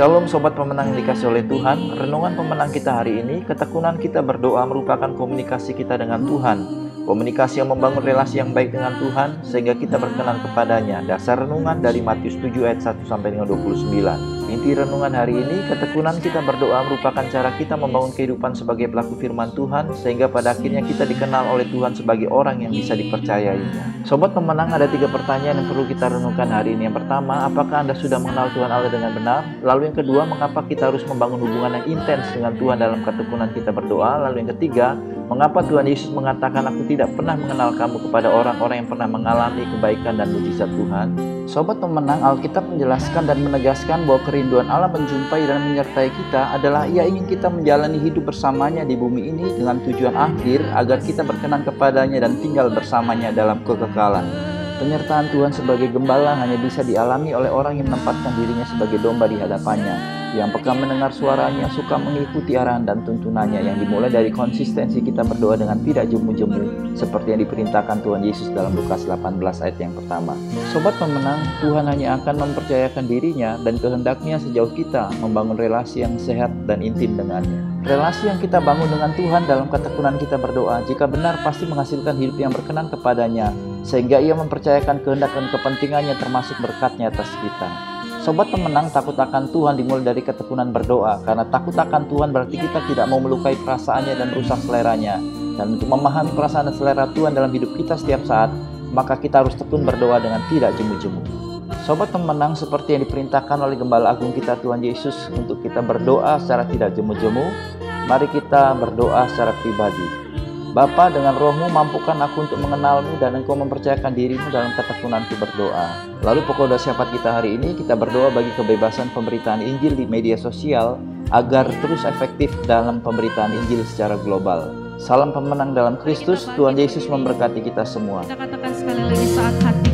Shalom sobat pemenang yang dikasih oleh Tuhan. Renungan pemenang kita hari ini, ketekunan kita berdoa merupakan komunikasi kita dengan Tuhan. Komunikasi yang membangun relasi yang baik dengan Tuhan sehingga kita berkenan kepadanya. Dasar renungan dari Matius 7 ayat 1 sampai dengan 29. Inti renungan hari ini, ketekunan kita berdoa merupakan cara kita membangun kehidupan sebagai pelaku firman Tuhan sehingga pada akhirnya kita dikenal oleh Tuhan sebagai orang yang bisa dipercayainya. Sobat pemenang, ada 3 pertanyaan yang perlu kita renungkan hari ini. Yang pertama, apakah Anda sudah mengenal Tuhan Allah dengan benar? Lalu yang kedua, mengapa kita harus membangun hubungan yang intens dengan Tuhan dalam ketekunan kita berdoa? Lalu yang ketiga, mengapa Tuhan Yesus mengatakan aku tidak pernah mengenal kamu kepada orang-orang yang pernah mengalami kebaikan dan mujizat Tuhan? Sobat pemenang, Alkitab menjelaskan dan menegaskan bahwa kerinduan Allah menjumpai dan menyertai kita adalah Ia ingin kita menjalani hidup bersamanya di bumi ini dengan tujuan akhir agar kita berkenan kepadanya dan tinggal bersamanya dalam kekekalan. Penyertaan Tuhan sebagai gembala hanya bisa dialami oleh orang yang menempatkan dirinya sebagai domba di hadapannya, yang peka mendengar suaranya, suka mengikuti arahan dan tuntunannya, yang dimulai dari konsistensi kita berdoa dengan tidak jemu-jemu seperti yang diperintahkan Tuhan Yesus dalam Lukas 18 ayat yang pertama. Sobat pemenang, Tuhan hanya akan mempercayakan dirinya dan kehendaknya sejauh kita membangun relasi yang sehat dan intim dengannya. Relasi yang kita bangun dengan Tuhan dalam ketekunan kita berdoa, jika benar pasti menghasilkan hidup yang berkenan kepadanya, sehingga Ia mempercayakan kehendak dan kepentingannya termasuk berkatnya atas kita. Sobat pemenang, takut akan Tuhan dimulai dari ketekunan berdoa, karena takut akan Tuhan berarti kita tidak mau melukai perasaannya dan rusak seleranya. Dan untuk memahami perasaan dan selera Tuhan dalam hidup kita setiap saat, maka kita harus tekun berdoa dengan tidak jemu-jemu. Sobat pemenang, seperti yang diperintahkan oleh Gembala Agung kita Tuhan Yesus untuk kita berdoa secara tidak jemu-jemu, mari kita berdoa secara pribadi. Bapa, dengan rohmu mampukan aku untuk mengenalmu dan engkau mempercayakan dirimu dalam ketekunanku berdoa. Lalu pokok doa syafaat kita hari ini, kita berdoa bagi kebebasan pemberitaan Injil di media sosial agar terus efektif dalam pemberitaan Injil secara global. Salam pemenang dalam Kristus, Tuhan Yesus memberkati kita semua. Kita katakan sekali lagi saat hati